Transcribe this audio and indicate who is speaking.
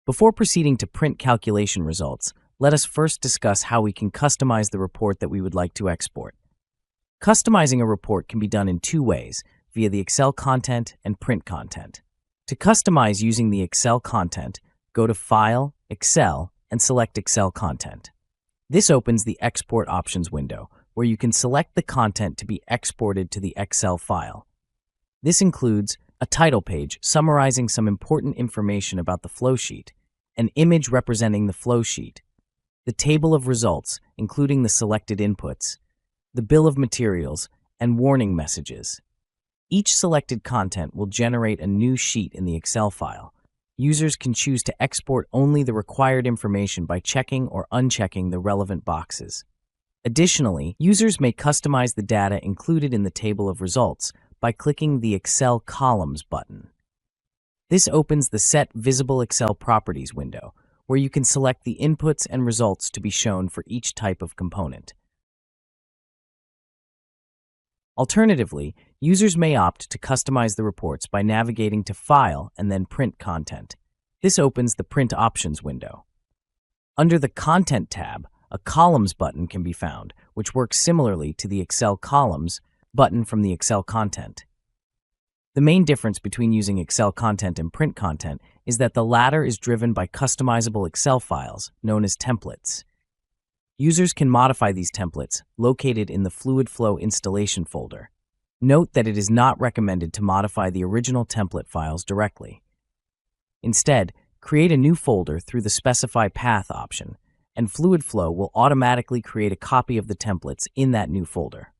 Speaker 1: Before proceeding to print calculation results, let us first discuss how we can customize the report that we would like to export. Customizing a report can be done in two ways, via the Excel content and print content. To customize using the Excel content, go to File, Excel, and select Excel content. This opens the Export Options window, where you can select the content to be exported to the Excel file. This includes a title page summarizing some important information about the flow sheet, an image representing the flow sheet, the table of results, including the selected inputs, the bill of materials, and warning messages. Each selected content will generate a new sheet in the Excel file. Users can choose to export only the required information by checking or unchecking the relevant boxes. Additionally, users may customize the data included in the table of results by clicking the Excel Columns button. This opens the Set Visible Excel Properties window, where you can select the inputs and results to be shown for each type of component. Alternatively, users may opt to customize the reports by navigating to File and then Print Content. This opens the Print Options window. Under the Content tab, a Columns button can be found, which works similarly to the Excel Columns button from the Excel content. The main difference between using Excel content and print content is that the latter is driven by customizable Excel files, known as templates. Users can modify these templates located in the FluidFlow installation folder. Note that it is not recommended to modify the original template files directly. Instead, create a new folder through the Specify Path option, and FluidFlow will automatically create a copy of the templates in that new folder.